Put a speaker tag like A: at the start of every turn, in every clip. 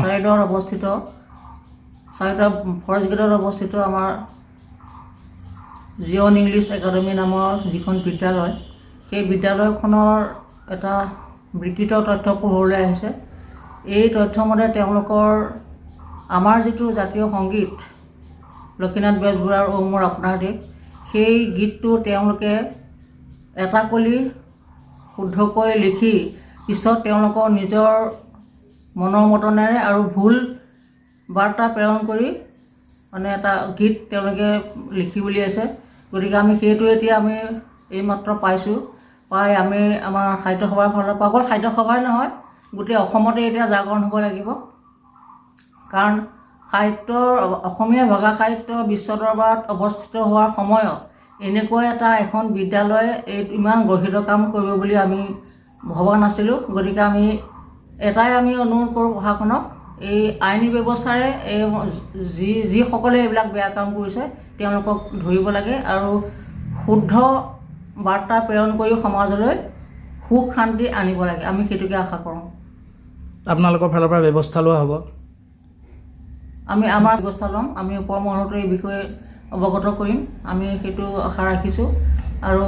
A: চাৰিদৰ অৱস্থিত চাৰিদৰ ফৰেষ্ট গেটত অৱস্থিত আমাৰ জিঅন ইংলিছ একাডেমী নামৰ যিখন বিদ্যালয়, সেই বিদ্যালয়খনৰ এটা বিকৃত তথ্য পোহৰলৈ আহিছে। এই তথ্যমতে তেওঁলোকৰ আমাৰ যিটো জাতীয় সংগীত লক্ষীনাথ বেজবৰুৱাৰ ঔ মোৰ আপোনাৰ দেশ, সেই গীতটো তেওঁলোকে এটা কলি শুদ্ধকৈ লিখি পিছত তেওঁলোকৰ নিজৰ মনৰ মতনেৰে আৰু ভুল বাৰ্তা প্ৰেৰণ কৰি মানে এটা গীত তেওঁলোকে লিখি উলিয়াইছে। গতিকে আমি সেইটো এতিয়া আমি এইমাত্ৰ পাইছোঁ। পাই আমি আমাৰ সাহিত্য সভাৰ ফালৰ পৰা অকল সাহিত্য সভাই নহয়, গোটেই অসমতে এতিয়া জাগৰণ হ'ব লাগিব। কাৰণ অসমীয়া ভাষা সাহিত্য বিশ্ব দৰবাৰত অৱস্থিত হোৱাৰ সময়ত এনেকুৱা এখন বিদ্যালয়ে এই ইমান গৰ্হিত কাম কৰিব বুলি আমি ভবা নাছিলোঁ। গতিকে আমি এটাই অনুৰোধ কৰোঁ প্ৰশাসনক, এই আইনী ব্যৱস্থাৰে যিসকলে এইবিলাক বেয়া কাম কৰিছে তেওঁলোকক ধৰিব লাগে আৰু শুদ্ধ বাৰ্তা প্ৰেৰণ কৰি সমাজলৈ সুখ শান্তি আনিব লাগে। আমি সেইটোকে আশা কৰোঁ।
B: আপোনালোকৰ ফালৰ পৰা ব্যৱস্থা লোৱা হ'ব?
A: আমি আমাৰ ব্যৱস্থা ল'ম। আমি ওপৰ মহলতো এই বিষয়ে অৱগত কৰিম। আমি সেইটো আশা ৰাখিছোঁ। আৰু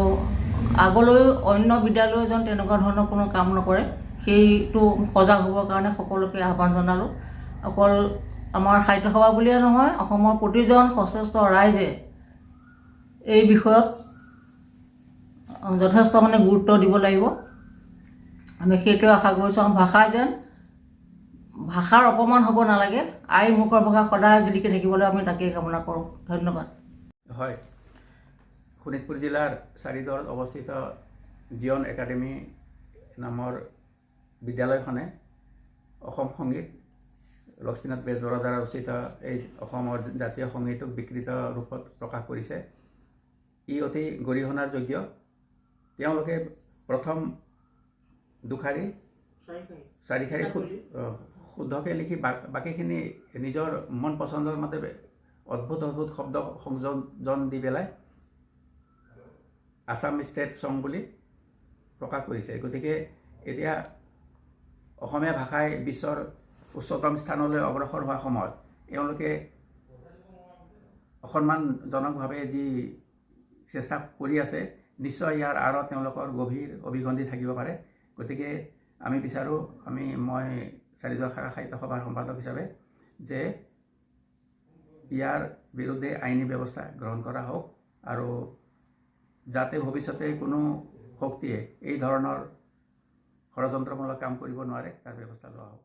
A: আগলৈও অন্য বিদ্যালয় যেন তেনেকুৱা ধৰণৰ কোনো কাম নকৰে, সেইটো সজাগ হ'বৰ কাৰণে সকলোকে আহ্বান জনালোঁ। অকল আমাৰ সাহিত্য সভা বুলিয়ে নহয়, অসমৰ প্ৰতিজন সচেষ্ট ৰাইজে এই বিষয়ত যথেষ্ট গুৰুত্ব দিব লাগিব। আমি সেইটোৱে আশা কৰিছোঁ। ভাষাৰ অপমান হ'ব নালাগে। আইৰ মুখৰ ভাষা সদায় জিলিকি থাকিবলৈ আমি তাকেই কামনা কৰোঁ। ধন্যবাদ।
C: হয়, শোণিতপুৰ জিলাৰ চাৰিদৰত অৱস্থিত জিঅন একাডেমী নামৰ বিদ্যালয়খনে অসম সংগীত লক্ষ্মীনাথ বেজবৰুৱাৰ দ্বাৰা ৰচিত এই অসমৰ জাতীয় সংগীতক বিকৃত ৰূপত প্ৰকাশ কৰিছে। ই অতি গৰিহণাৰ যোগ্য। তেওঁলোকে প্ৰথম দুশাৰী চাৰিশাৰী শুদ্ধকৈ লিখি বাকীখিনি নিজৰ মন পচন্দৰ মতে অদ্ভুত শব্দ সংযোজন দি পেলাই আছাম ষ্টেট ছং বুলি প্ৰকাশ কৰিছে। গতিকে এতিয়া অসমীয়া ভাষাই বিশ্বৰ উচ্চতম স্থানলৈ অগ্ৰসৰ হোৱা সময়ত এওঁলোকে অসন্মানজনকভাৱে যি চেষ্টা কৰি আছে, নিশ্চয় ইয়াৰ আঁৰত তেওঁলোকৰ গভীৰ অভিগন্ধি থাকিব পাৰে। গতিকে আমি বিচাৰোঁ, মই চাৰিদৰ শাখা সাহিত্য সভাৰ সম্পাদক হিচাপে, যে ইয়াৰ বিৰুদ্ধে আইনী ব্যৱস্থা গ্ৰহণ কৰা হওক আৰু যাতে ভৱিষ্যতে কোনো শক্তিয়ে এই ধৰণৰ ষড়যন্ত্ৰমূলক কাম কৰিব নোৱাৰে তাৰ ব্যৱস্থা লোৱা হওক।